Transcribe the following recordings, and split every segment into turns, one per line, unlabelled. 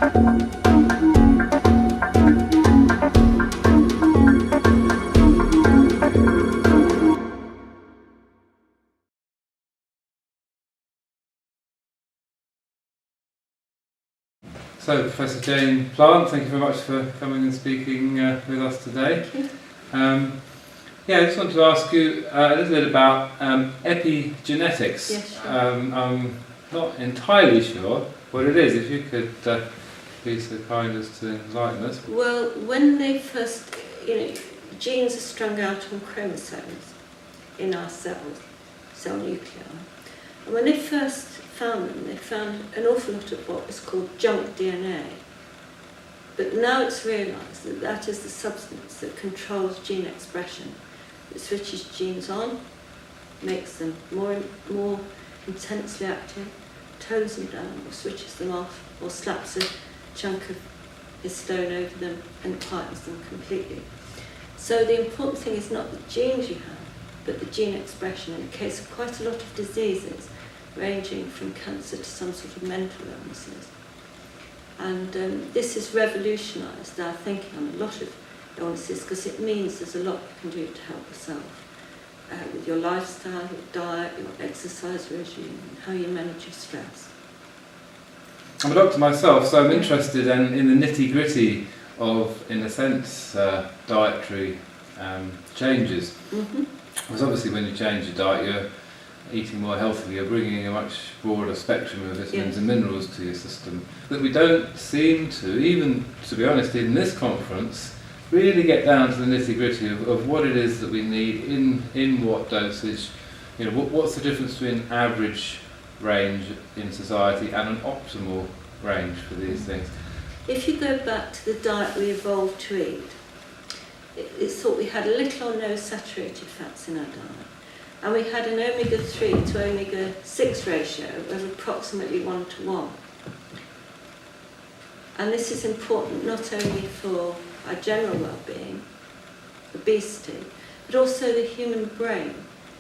So, Professor Jane Plant, thank you very much for coming and speaking with us today. I just want to ask you a little bit about epigenetics.
Yes, sure.
I'm not entirely sure what it is. If you could be so kind as to enlighten us.
Well, when they first, genes are strung out on chromosomes in our cells, cell nuclei. And when they first found them, they found an awful lot of what was called junk DNA. But now it's realised that that is the substance that controls gene expression. It switches genes on, makes them more intensely active, tones them down, or switches them off, or slaps a chunk of histone over them and quietens them completely. So the important thing is not the genes you have, but the gene expression in the case of quite a lot of diseases, ranging from cancer to some sort of mental illnesses. And this has revolutionised our thinking on a lot of illnesses, because it means there's a lot you can do to help yourself with your lifestyle, your diet, your exercise regime, and how you manage your stress.
I'm a doctor myself, so I'm interested in the nitty-gritty of, in a sense, dietary changes.
Mm-hmm.
Because obviously when you change your diet, you're eating more healthily, you're bringing a much broader spectrum of vitamins and minerals to your system that we don't seem to, even to be honest, in this conference, really get down to the nitty-gritty of what it is that we need in what dosage. What's the difference between average range in society and an optimal range for these things?
If you go back to the diet we evolved to eat, it's thought we had little or no saturated fats in our diet. And we had an omega-3 to omega-6 ratio of approximately 1:1. And this is important not only for our general well-being, obesity, but also the human brain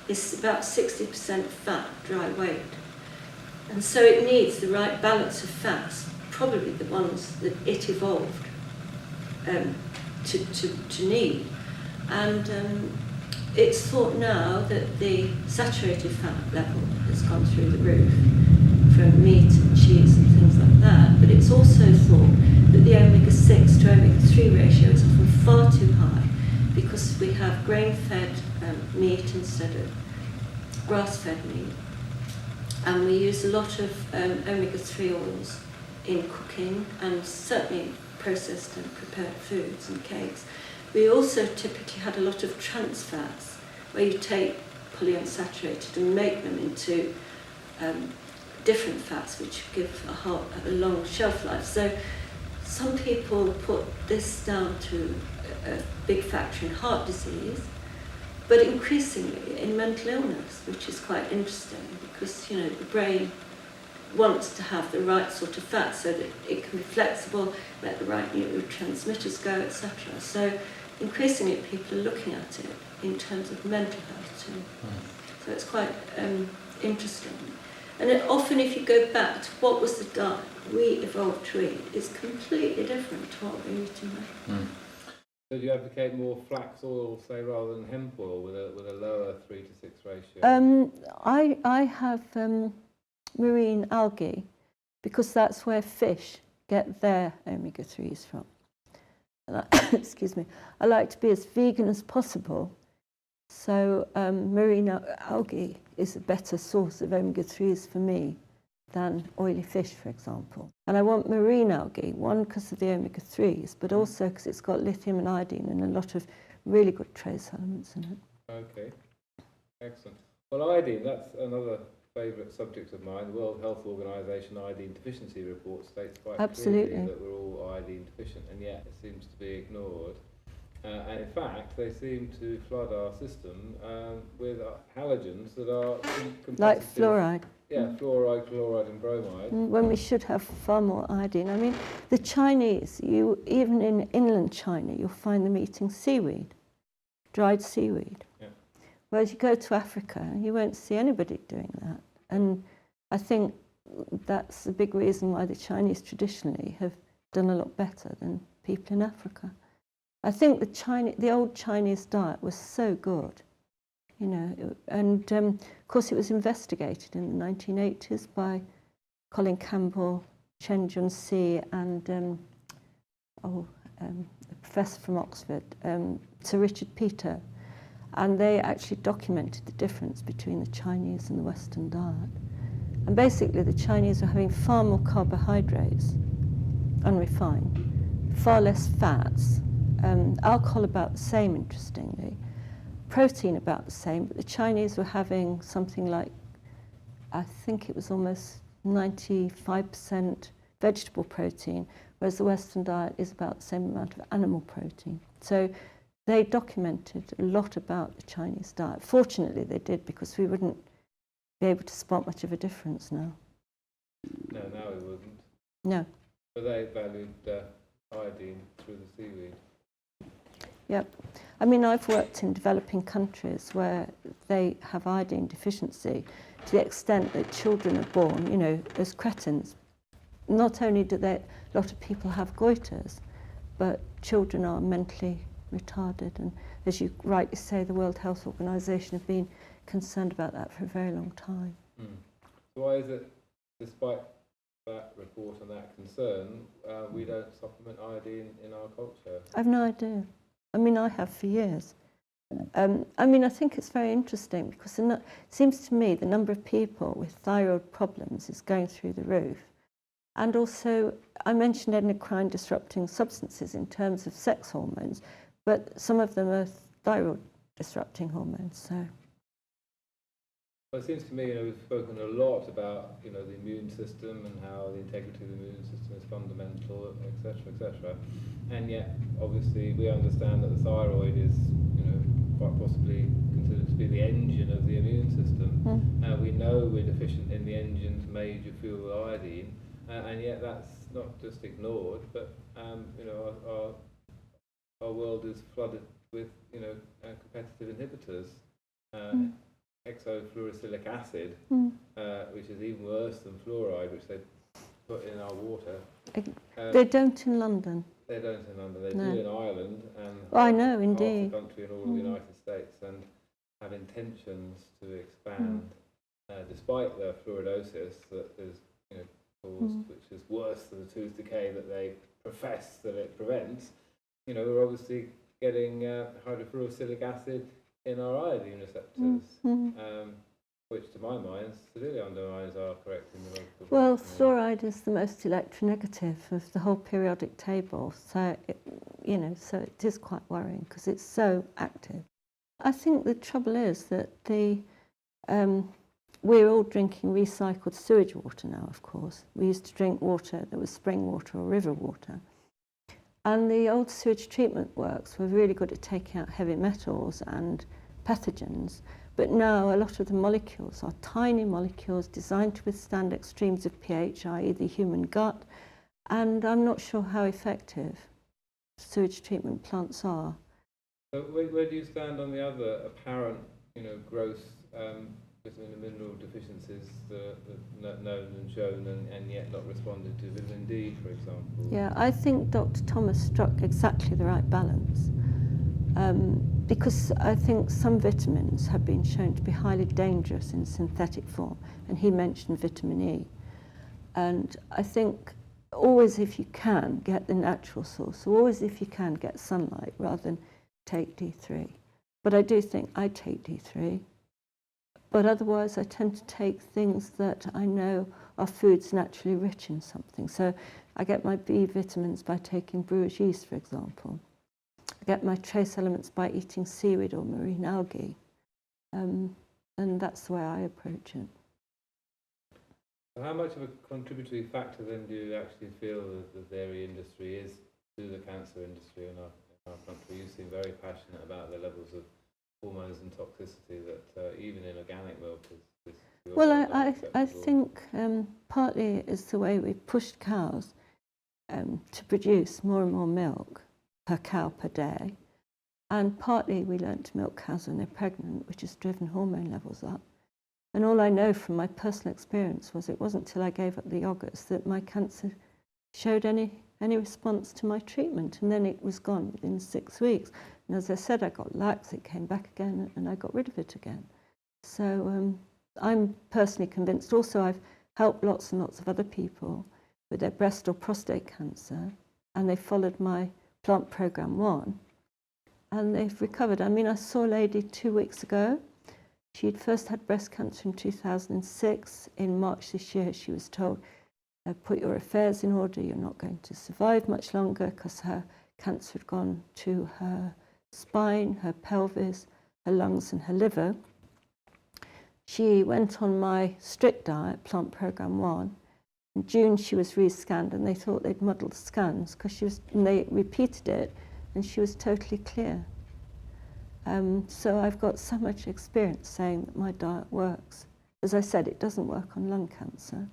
is about 60% fat, dry weight. And so it needs the right balance of fats, probably the ones that it evolved to need. And it's thought now that the saturated fat level has gone through the roof from meat and cheese and things like that, but it's also thought that the omega-6 to omega-3 ratio is often far too high because we have grain-fed meat instead of grass-fed meat, and we use a lot of omega-3 oils in cooking and certainly processed and prepared foods and cakes. We also typically had a lot of trans fats, where you take polyunsaturated and make them into different fats, which give a long shelf life. So some people put this down to a big factor in heart disease, but increasingly in mental illness, which is quite interesting, because the brain wants to have the right sort of fat so that it can be flexible, let the right neurotransmitters go, etc. So increasingly people are looking at it in terms of mental health too. So it's quite interesting. And often if you go back to what was the diet we evolved to eat, it's completely different to what we're eating now.
So do you advocate more flax oil, say, rather than hemp oil with a lower 3:6 ratio?
I have marine algae because that's where fish get their omega-3s from. And excuse me. I like to be as vegan as possible, so marine algae is a better source of omega-3s for me than oily fish, for example. And I want marine algae, one because of the omega-3s, but also because it's got lithium and iodine and a lot of really good trace elements in it.
Okay, excellent. Well, iodine, that's another favourite subject of mine. The World Health Organization iodine deficiency report states quite clearly that we're all iodine deficient, and yet it seems to be ignored. And in fact, they seem to flood our system with halogens that are
like fluoride.
Yeah, fluoride, chloride and bromide.
When we should have far more iodine. I mean, the Chinese, even in inland China, you'll find them eating seaweed, dried seaweed.
Yeah.
Whereas you go to Africa, you won't see anybody doing that. And I think that's a big reason why the Chinese traditionally have done a lot better than people in Africa. I think the old Chinese diet was so good, you know, and of course it was investigated in the 1980s by Colin Campbell, Chen Junxi, and a professor from Oxford, Sir Richard Peto, and they actually documented the difference between the Chinese and the Western diet. And basically the Chinese were having far more carbohydrates, unrefined, far less fats, alcohol about the same, interestingly, protein about the same, but the Chinese were having something like, I think it was almost 95% vegetable protein, whereas the Western diet is about the same amount of animal protein. So they documented a lot about the Chinese diet. Fortunately they did, because we wouldn't be able to spot much of a difference now.
No, now we wouldn't.
No.
But they valued iodine through the seaweed.
Yep. I mean, I've worked in developing countries where they have iodine deficiency to the extent that children are born, you know, as cretins. Not only do a lot of people have goiters, but children are mentally retarded. And as you rightly say, the World Health Organization have been concerned about that for a very long time.
Mm. So why is it, despite that report and that concern, we don't supplement iodine in our culture?
I've no idea. I mean, I have for years. I mean, I think it's very interesting because it seems to me the number of people with thyroid problems is going through the roof. And also, I mentioned endocrine disrupting substances in terms of sex hormones, but some of them are thyroid disrupting hormones. So.
Well, it seems to me, you know, we've spoken a lot about, you know, the immune system and how the integrity of the immune system is fundamental, etc., etc. And yet, obviously, we understand that the thyroid is, you know, quite possibly considered to be the engine of the immune system. We know we're deficient in the engine's major fuel, iodine, and yet that's not just ignored, but you know, our world is flooded with, you know, competitive inhibitors. Hexafluorosilicic acid, which is even worse than fluoride, which they put in our water.
They don't in London.
They don't in London. They do in Ireland and
I know, indeed.
half the country and all of the United States, and have intentions to expand, despite the fluoridosis that is, you know, caused, which is worse than the tooth decay that they profess that it prevents. You know, we're obviously getting hydrofluorosilicic acid in our iodine receptors, which to my mind severely undermines our correct immunological.
Well, fluoride is the most electronegative of the whole periodic table, so you know, so it is quite worrying because it's so active. I think the trouble is that we're all drinking recycled sewage water now. Of course, we used to drink water that was spring water or river water. And the old sewage treatment works were really good at taking out heavy metals and pathogens, but now a lot of the molecules are tiny molecules designed to withstand extremes of pH, i.e. the human gut, and I'm not sure how effective sewage treatment plants are.
So where do you stand on the other apparent, you know, gross vitamin and mineral deficiencies that known and shown and yet not responded to? Vitamin D, for example.
Yeah, I think Dr. Thomas struck exactly the right balance, because I think some vitamins have been shown to be highly dangerous in synthetic form, and he mentioned vitamin E. And I think always, if you can, get the natural source, so always if you can get sunlight rather than take D3. But I do think I take D3. But otherwise, I tend to take things that I know are foods naturally rich in something. So I get my B vitamins by taking brewer's yeast, for example. I get my trace elements by eating seaweed or marine algae. And that's the way I approach it.
So how much of a contributory factor then do you actually feel that the dairy industry is to the cancer industry in our country? You seem very passionate about the levels of hormones and toxicity that even in organic milk is
well, I think partly it's the way we've pushed cows to produce more and more milk per cow per day, and partly we learnt to milk cows when they're pregnant, which has driven hormone levels up. And all I know from my personal experience was it wasn't till I gave up the yogurts that my cancer showed any any response to my treatment, and then it was gone within 6 weeks. And as I said, I got lax, it came back again, and I got rid of it again. So I'm personally convinced. Also, I've helped lots and lots of other people with their breast or prostate cancer, and they followed my plant program 1, and they've recovered. I mean, I saw a lady 2 weeks ago. She'd first had breast cancer in 2006. In March this year, she was told, put your affairs in order, you're not going to survive much longer, because her cancer had gone to her spine, her pelvis, her lungs and her liver. She went on my strict diet, plant program 1. In June she was re-scanned, and they thought they'd muddled the scans, and they repeated it, and she was totally clear. So I've got so much experience saying that my diet works. As I said, it doesn't work on lung cancer.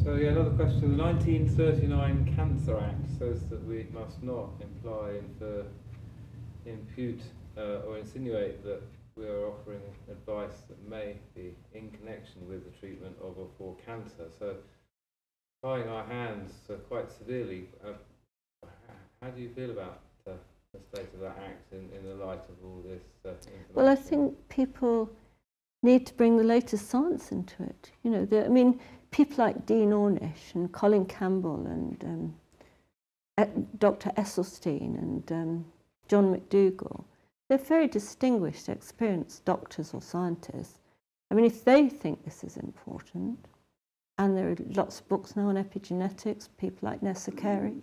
So yeah, another question. The 1939 Cancer Act says that we must not imply, infer, impute or insinuate that we are offering advice that may be in connection with the treatment of or for cancer. So tying our hands quite severely, how do you feel about the state of that act in the light of all this information?
Well, I think people need to bring the latest science into it. You know, I mean, people like Dean Ornish and Colin Campbell and Dr. Esselstyn and John McDougall, they're very distinguished, experienced doctors or scientists. I mean, if they think this is important, and there are lots of books now on epigenetics, people like Nessa Carey,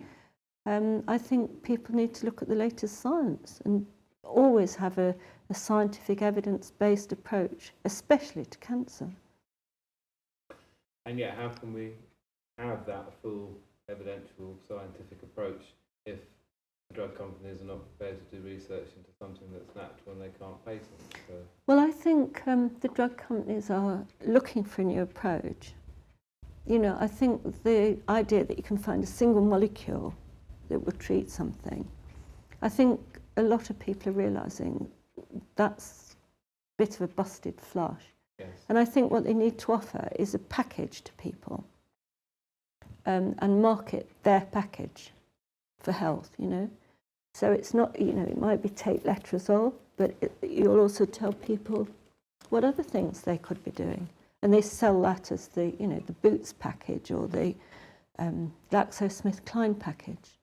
I think people need to look at the latest science and always have a scientific evidence-based approach, especially to cancer.
And yet, how can we have that full evidential scientific approach if the drug companies are not prepared to do research into something that's natural and they can't patent? So.
Well, I think the drug companies are looking for a new approach. You know, I think the idea that you can find a single molecule that will treat something, I think a lot of people are realising that's a bit of a busted flush.
Yes.
And I think what they need to offer is a package to people and market their package for health, you know. So it's not, you know, it might be take letrozole, but you'll also tell people what other things they could be doing. And they sell that as the, you know, the Boots package or the GlaxoSmithKline package.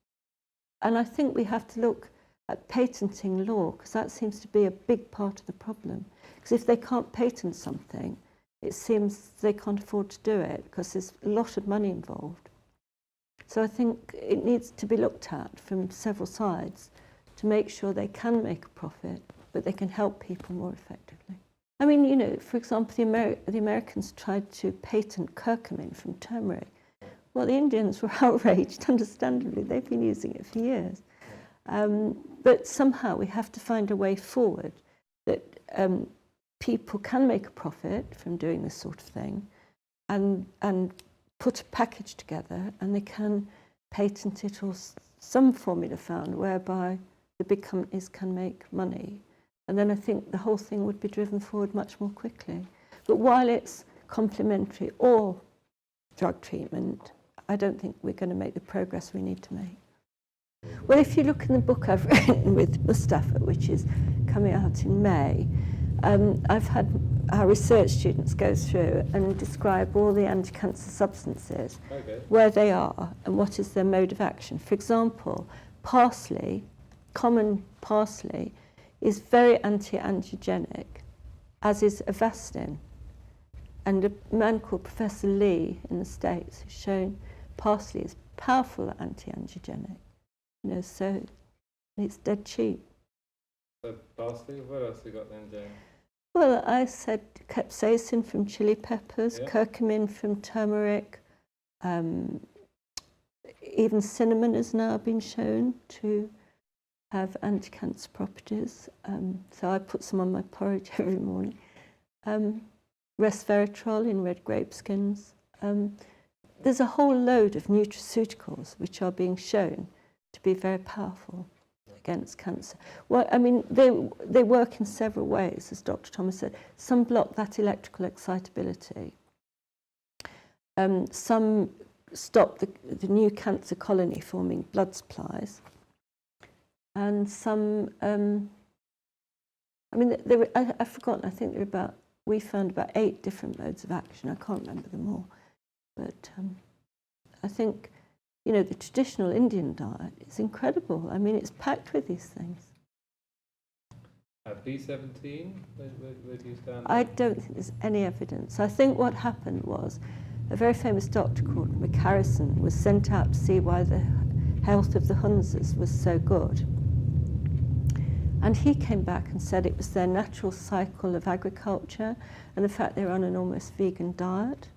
And I think we have to look at patenting law, because that seems to be a big part of the problem. Because if they can't patent something, it seems they can't afford to do it, because there's a lot of money involved. So I think it needs to be looked at from several sides to make sure they can make a profit, but they can help people more effectively. I mean, you know, for example, the Americans tried to patent curcumin from turmeric. Well, the Indians were outraged, understandably. They've been using it for years. But somehow we have to find a way forward that people can make a profit from doing this sort of thing and put a package together, and they can patent it or some formula found whereby the big companies can make money. And then I think the whole thing would be driven forward much more quickly. But while it's complementary or drug treatment, I don't think we're going to make the progress we need to make. Well, if you look in the book I've written with Mustafa, which is coming out in May, I've had our research students go through and describe all the anti-cancer substances, where they are and what is their mode of action. For example, parsley, common parsley, is very anti-angiogenic, as is Avastin. And a man called Professor Lee in the States has shown parsley is powerful anti-angiogenic. You know, so it's dead cheap.
So parsley, what else you got then, Jane?
Well, I said capsaicin from chili peppers,
yeah.
Curcumin from turmeric, even cinnamon has now been shown to have anti-cancer properties. So I put some on my porridge every morning. Resveratrol in red grape skins. There's a whole load of nutraceuticals which are being shown to be very powerful against cancer. Well, I mean, they work in several ways, as Dr. Thomas said. Some block that electrical excitability. Some stop the new cancer colony forming blood supplies. And some, I mean, I've forgotten, I think there are about, we found about 8 different modes of action. I can't remember them all. But I think, you know, the traditional Indian diet is incredible. I mean, it's packed with these things.
B17, where do you stand?
I don't think there's any evidence. I think what happened was a very famous doctor called McHarrison was sent out to see why the health of the Hunzas was so good. And he came back and said it was their natural cycle of agriculture and the fact they were on an almost vegan diet.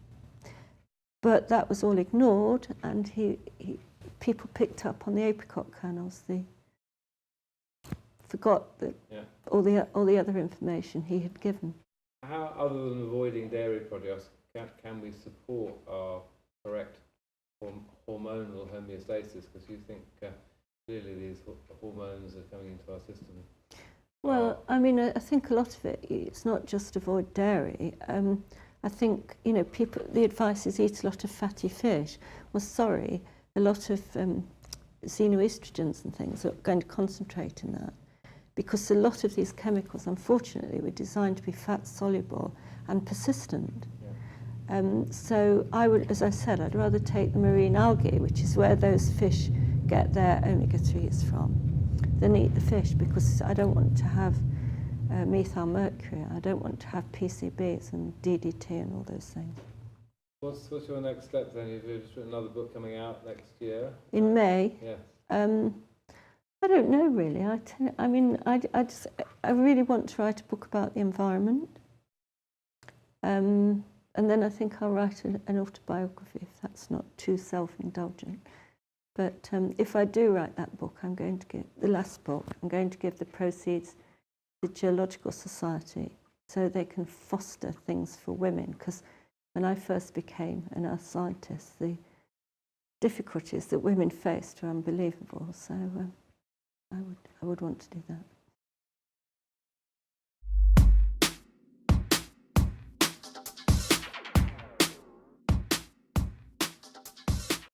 But that was all ignored, and people picked up on the apricot kernels. They forgot that all the other information he had given.
How, other than avoiding dairy products, can we support our correct hormonal homeostasis? Because you think clearly these hormones are coming into our system.
Well, I mean, I think a lot of it, it's not just avoid dairy. I think, you know, the advice is eat a lot of fatty fish. Well, sorry, a lot of xenoestrogens and things are going to concentrate in that, because a lot of these chemicals, unfortunately, were designed to be fat soluble and persistent. Yeah. So I would, as I said, I'd rather take the marine algae, which is where those fish get their omega-3s from, than eat the fish, because I don't want to have methyl mercury. I don't want to have PCBs and DDT and all those things.
What's your next step then? You've just written another book coming out next year.
In May?
Yes.
I don't know really. I really want to write a book about the environment. And then I think I'll write an autobiography, if that's not too self-indulgent. But if I do write that book, I'm going to give the last book. I'm going to give the proceeds to the Geological Society so they can foster things for women. Because when I first became an earth scientist, the difficulties that women faced were unbelievable. So I would want to do that.